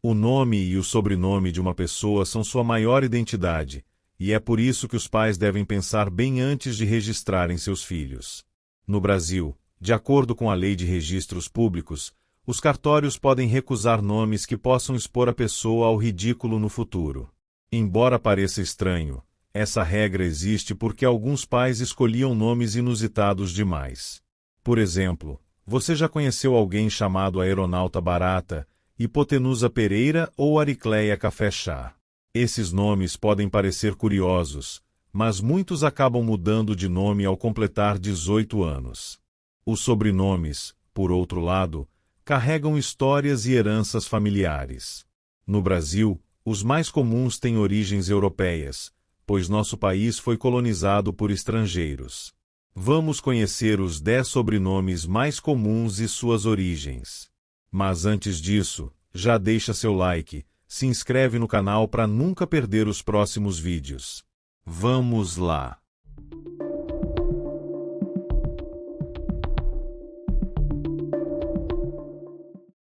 O nome e o sobrenome de uma pessoa são sua maior identidade, e é por isso que os pais devem pensar bem antes de registrarem seus filhos. No Brasil, de acordo com a Lei de Registros Públicos, os cartórios podem recusar nomes que possam expor a pessoa ao ridículo no futuro. Embora pareça estranho, essa regra existe porque alguns pais escolhiam nomes inusitados demais. Por exemplo, você já conheceu alguém chamado Aeronauta Barata, Hipotenusa Pereira ou Aricleia Café Chá? Esses nomes podem parecer curiosos, mas muitos acabam mudando de nome ao completar 18 anos. Os sobrenomes, por outro lado, carregam histórias e heranças familiares. No Brasil, os mais comuns têm origens europeias, pois nosso país foi colonizado por estrangeiros. Vamos conhecer os 10 sobrenomes mais comuns e suas origens. Mas antes disso, já deixa seu like, se inscreve no canal para nunca perder os próximos vídeos. Vamos lá!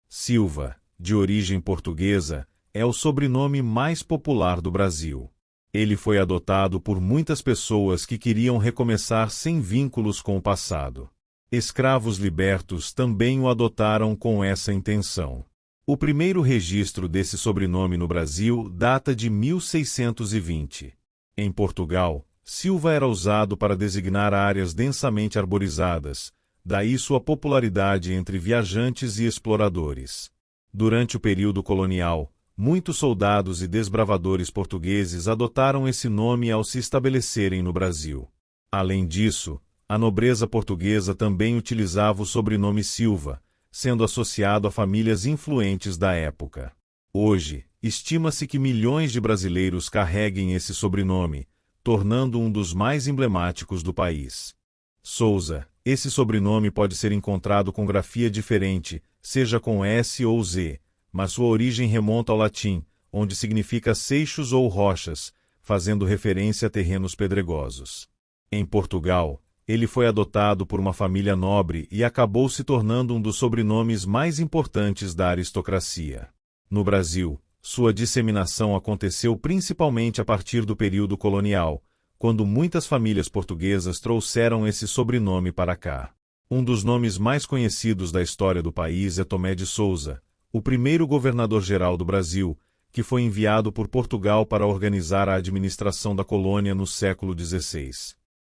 Silva, de origem portuguesa, é o sobrenome mais popular do Brasil. Ele foi adotado por muitas pessoas que queriam recomeçar sem vínculos com o passado. Escravos libertos também o adotaram com essa intenção. O primeiro registro desse sobrenome no Brasil data de 1620. Em Portugal, Silva era usado para designar áreas densamente arborizadas, daí sua popularidade entre viajantes e exploradores. Durante o período colonial, muitos soldados e desbravadores portugueses adotaram esse nome ao se estabelecerem no Brasil. Além disso, a nobreza portuguesa também utilizava o sobrenome Silva, sendo associado a famílias influentes da época. Hoje, estima-se que milhões de brasileiros carreguem esse sobrenome, tornando um dos mais emblemáticos do país. Souza, esse sobrenome pode ser encontrado com grafia diferente, seja com S ou Z, mas sua origem remonta ao latim, onde significa seixos ou rochas, fazendo referência a terrenos pedregosos. Em Portugal, ele foi adotado por uma família nobre e acabou se tornando um dos sobrenomes mais importantes da aristocracia. No Brasil, sua disseminação aconteceu principalmente a partir do período colonial, quando muitas famílias portuguesas trouxeram esse sobrenome para cá. Um dos nomes mais conhecidos da história do país é Tomé de Souza, o primeiro governador-geral do Brasil, que foi enviado por Portugal para organizar a administração da colônia no século XVI.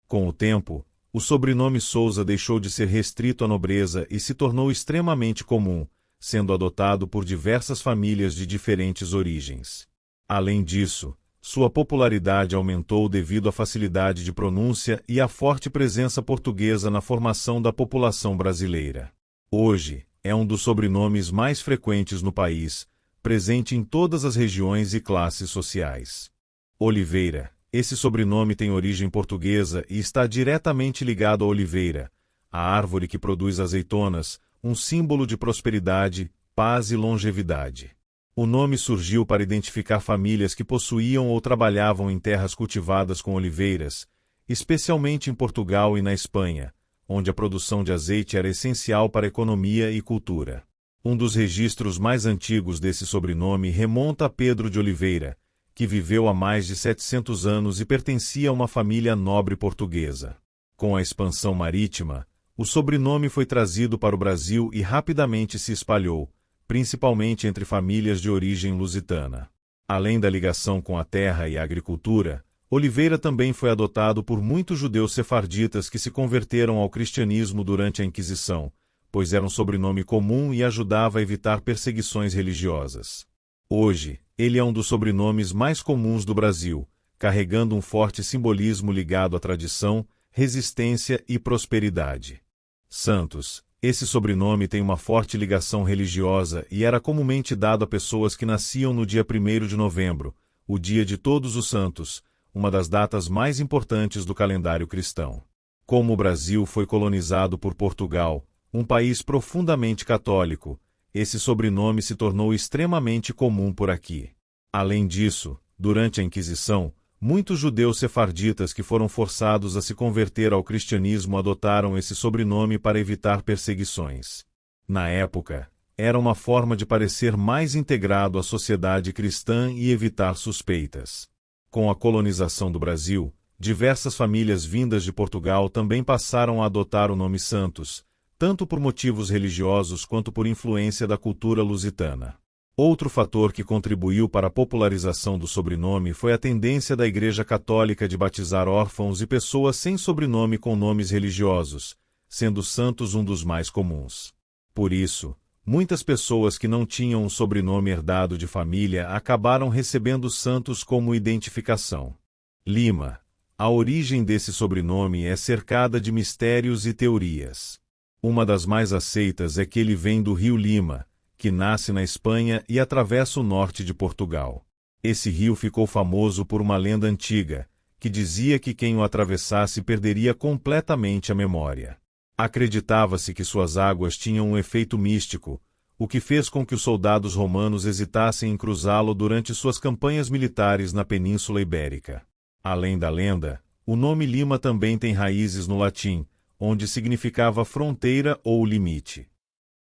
Com o tempo, o sobrenome Souza deixou de ser restrito à nobreza e se tornou extremamente comum, sendo adotado por diversas famílias de diferentes origens. Além disso, sua popularidade aumentou devido à facilidade de pronúncia e à forte presença portuguesa na formação da população brasileira. Hoje, é um dos sobrenomes mais frequentes no país, presente em todas as regiões e classes sociais. Oliveira. Esse sobrenome tem origem portuguesa e está diretamente ligado à oliveira, a árvore que produz azeitonas, um símbolo de prosperidade, paz e longevidade. O nome surgiu para identificar famílias que possuíam ou trabalhavam em terras cultivadas com oliveiras, especialmente em Portugal e na Espanha, onde a produção de azeite era essencial para a economia e cultura. Um dos registros mais antigos desse sobrenome remonta a Pedro de Oliveira, que viveu há mais de 700 anos e pertencia a uma família nobre portuguesa. Com a expansão marítima, o sobrenome foi trazido para o Brasil e rapidamente se espalhou, principalmente entre famílias de origem lusitana. Além da ligação com a terra e a agricultura, Oliveira também foi adotado por muitos judeus sefarditas que se converteram ao cristianismo durante a Inquisição, pois era um sobrenome comum e ajudava a evitar perseguições religiosas. Hoje, ele é um dos sobrenomes mais comuns do Brasil, carregando um forte simbolismo ligado à tradição, resistência e prosperidade. Santos. Esse sobrenome tem uma forte ligação religiosa e era comumente dado a pessoas que nasciam no dia 1º de novembro, o dia de Todos os Santos, uma das datas mais importantes do calendário cristão. Como o Brasil foi colonizado por Portugal, um país profundamente católico, esse sobrenome se tornou extremamente comum por aqui. Além disso, durante a Inquisição, muitos judeus sefarditas que foram forçados a se converter ao cristianismo adotaram esse sobrenome para evitar perseguições. Na época, era uma forma de parecer mais integrado à sociedade cristã e evitar suspeitas. Com a colonização do Brasil, diversas famílias vindas de Portugal também passaram a adotar o nome Santos, tanto por motivos religiosos quanto por influência da cultura lusitana. Outro fator que contribuiu para a popularização do sobrenome foi a tendência da Igreja Católica de batizar órfãos e pessoas sem sobrenome com nomes religiosos, sendo Santos um dos mais comuns. Por isso, muitas pessoas que não tinham um sobrenome herdado de família acabaram recebendo Santos como identificação. Lima. A origem desse sobrenome é cercada de mistérios e teorias. Uma das mais aceitas é que ele vem do rio Lima, que nasce na Espanha e atravessa o norte de Portugal. Esse rio ficou famoso por uma lenda antiga, que dizia que quem o atravessasse perderia completamente a memória. Acreditava-se que suas águas tinham um efeito místico, o que fez com que os soldados romanos hesitassem em cruzá-lo durante suas campanhas militares na Península Ibérica. Além da lenda, o nome Lima também tem raízes no latim, onde significava fronteira ou limite.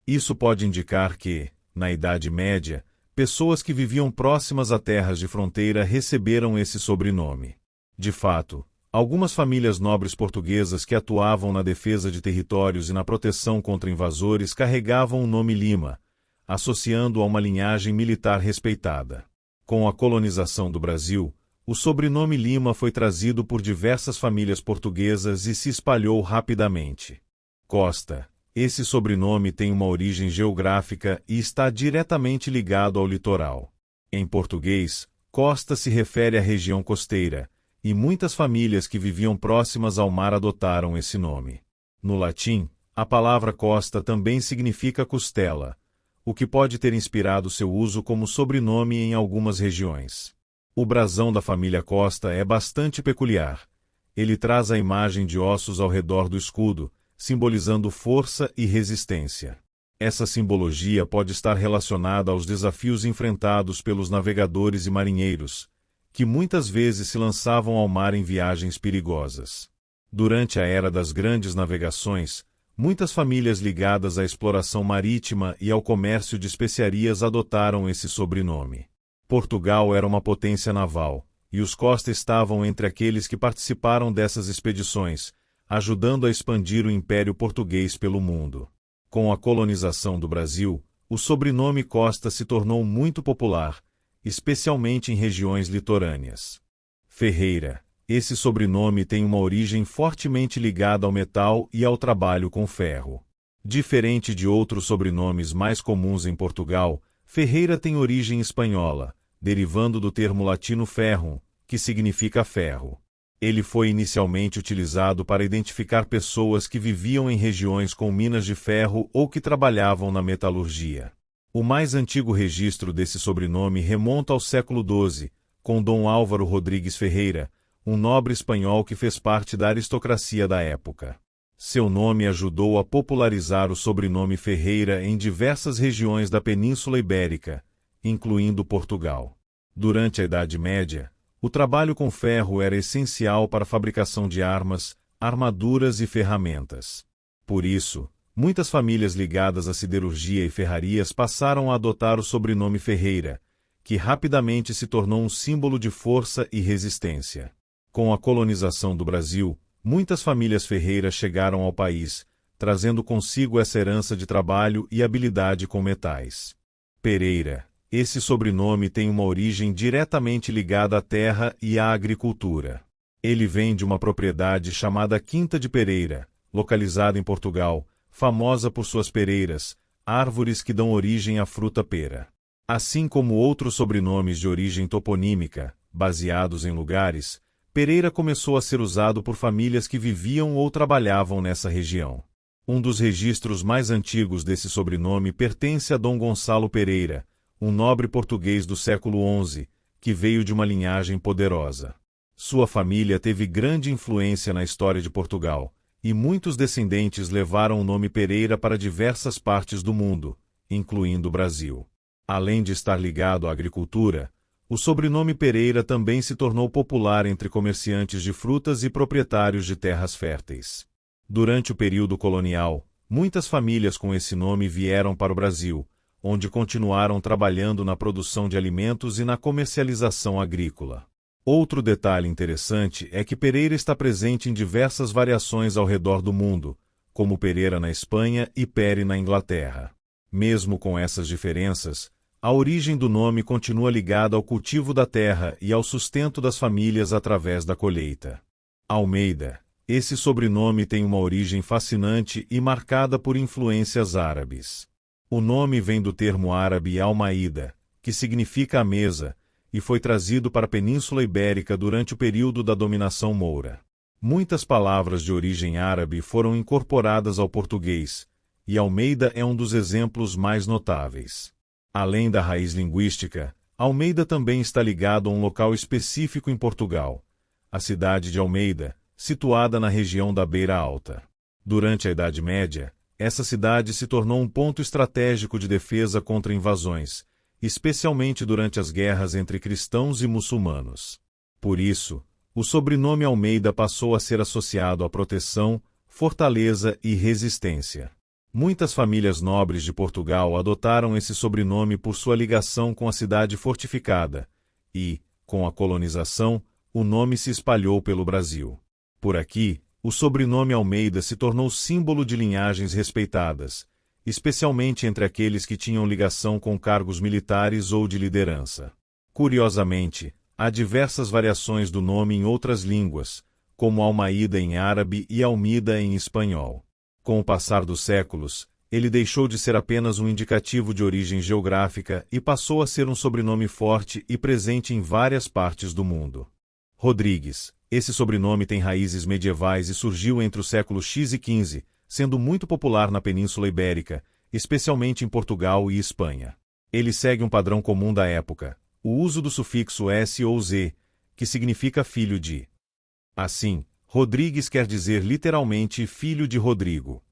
Isso pode indicar que, na Idade Média, pessoas que viviam próximas a terras de fronteira receberam esse sobrenome. De fato, algumas famílias nobres portuguesas que atuavam na defesa de territórios e na proteção contra invasores carregavam o nome Lima, associando-o a uma linhagem militar respeitada. Com a colonização do Brasil, o sobrenome Lima foi trazido por diversas famílias portuguesas e se espalhou rapidamente. Costa. Esse sobrenome tem uma origem geográfica e está diretamente ligado ao litoral. Em português, costa se refere à região costeira, e muitas famílias que viviam próximas ao mar adotaram esse nome. No latim, a palavra costa também significa costela, o que pode ter inspirado seu uso como sobrenome em algumas regiões. O brasão da família Costa é bastante peculiar. Ele traz a imagem de ossos ao redor do escudo, simbolizando força e resistência. Essa simbologia pode estar relacionada aos desafios enfrentados pelos navegadores e marinheiros, que muitas vezes se lançavam ao mar em viagens perigosas. Durante a era das grandes navegações, muitas famílias ligadas à exploração marítima e ao comércio de especiarias adotaram esse sobrenome. Portugal era uma potência naval, e os Costa estavam entre aqueles que participaram dessas expedições, ajudando a expandir o Império Português pelo mundo. Com a colonização do Brasil, o sobrenome Costa se tornou muito popular, especialmente em regiões litorâneas. Ferreira. Esse sobrenome tem uma origem fortemente ligada ao metal e ao trabalho com ferro. Diferente de outros sobrenomes mais comuns em Portugal, Ferreira tem origem espanhola, derivando do termo latino ferrum, que significa ferro. Ele foi inicialmente utilizado para identificar pessoas que viviam em regiões com minas de ferro ou que trabalhavam na metalurgia. O mais antigo registro desse sobrenome remonta ao século XII, com Dom Álvaro Rodrigues Ferreira, um nobre espanhol que fez parte da aristocracia da época. Seu nome ajudou a popularizar o sobrenome Ferreira em diversas regiões da Península Ibérica, incluindo Portugal. Durante a Idade Média, o trabalho com ferro era essencial para a fabricação de armas, armaduras e ferramentas. Por isso, muitas famílias ligadas à siderurgia e ferrarias passaram a adotar o sobrenome Ferreira, que rapidamente se tornou um símbolo de força e resistência. Com a colonização do Brasil, muitas famílias ferreiras chegaram ao país, trazendo consigo essa herança de trabalho e habilidade com metais. Pereira. Esse sobrenome tem uma origem diretamente ligada à terra e à agricultura. Ele vem de uma propriedade chamada Quinta de Pereira, localizada em Portugal, famosa por suas pereiras, árvores que dão origem à fruta pera. Assim como outros sobrenomes de origem toponímica, baseados em lugares, Pereira começou a ser usado por famílias que viviam ou trabalhavam nessa região. Um dos registros mais antigos desse sobrenome pertence a Dom Gonçalo Pereira, um nobre português do século XI, que veio de uma linhagem poderosa. Sua família teve grande influência na história de Portugal, e muitos descendentes levaram o nome Pereira para diversas partes do mundo, incluindo o Brasil. Além de estar ligado à agricultura, o sobrenome Pereira também se tornou popular entre comerciantes de frutas e proprietários de terras férteis. Durante o período colonial, muitas famílias com esse nome vieram para o Brasil, onde continuaram trabalhando na produção de alimentos e na comercialização agrícola. Outro detalhe interessante é que Pereira está presente em diversas variações ao redor do mundo, como Pereira na Espanha e Pere na Inglaterra. Mesmo com essas diferenças, a origem do nome continua ligada ao cultivo da terra e ao sustento das famílias através da colheita. Almeida. Esse sobrenome tem uma origem fascinante e marcada por influências árabes. O nome vem do termo árabe Almaída, que significa a mesa, e foi trazido para a Península Ibérica durante o período da dominação moura. Muitas palavras de origem árabe foram incorporadas ao português, e Almeida é um dos exemplos mais notáveis. Além da raiz linguística, Almeida também está ligado a um local específico em Portugal, a cidade de Almeida, situada na região da Beira Alta. Durante a Idade Média, essa cidade se tornou um ponto estratégico de defesa contra invasões, especialmente durante as guerras entre cristãos e muçulmanos. Por isso, o sobrenome Almeida passou a ser associado à proteção, fortaleza e resistência. Muitas famílias nobres de Portugal adotaram esse sobrenome por sua ligação com a cidade fortificada, e, com a colonização, o nome se espalhou pelo Brasil. Por aqui, o sobrenome Almeida se tornou símbolo de linhagens respeitadas, especialmente entre aqueles que tinham ligação com cargos militares ou de liderança. Curiosamente, há diversas variações do nome em outras línguas, como Almaída em árabe e Almida em espanhol. Com o passar dos séculos, ele deixou de ser apenas um indicativo de origem geográfica e passou a ser um sobrenome forte e presente em várias partes do mundo. Rodrigues. Esse sobrenome tem raízes medievais e surgiu entre os séculos X e XV, sendo muito popular na Península Ibérica, especialmente em Portugal e Espanha. Ele segue um padrão comum da época, o uso do sufixo S ou Z, que significa filho de. Assim, Rodrigues quer dizer literalmente filho de Rodrigo.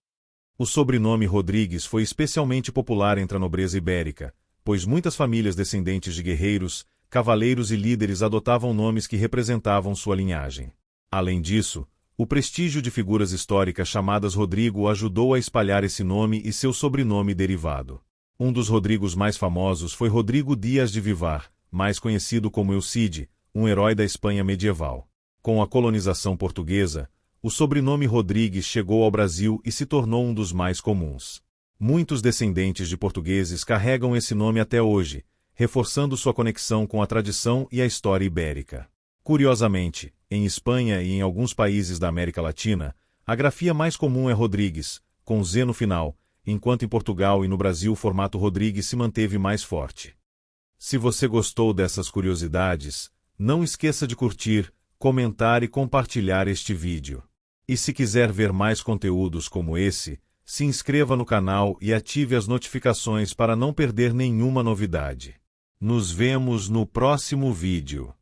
O sobrenome Rodrigues foi especialmente popular entre a nobreza ibérica, pois muitas famílias descendentes de guerreiros, cavaleiros e líderes adotavam nomes que representavam sua linhagem. Além disso, o prestígio de figuras históricas chamadas Rodrigo ajudou a espalhar esse nome e seu sobrenome derivado. Um dos Rodrigos mais famosos foi Rodrigo Dias de Vivar, mais conhecido como El Cid, um herói da Espanha medieval. Com a colonização portuguesa, o sobrenome Rodrigues chegou ao Brasil e se tornou um dos mais comuns. Muitos descendentes de portugueses carregam esse nome até hoje, reforçando sua conexão com a tradição e a história ibérica. Curiosamente, em Espanha e em alguns países da América Latina, a grafia mais comum é Rodrigues, com Z no final, enquanto em Portugal e no Brasil o formato Rodrigues se manteve mais forte. Se você gostou dessas curiosidades, não esqueça de curtir, comentar e compartilhar este vídeo. E se quiser ver mais conteúdos como esse, se inscreva no canal e ative as notificações para não perder nenhuma novidade. Nos vemos no próximo vídeo.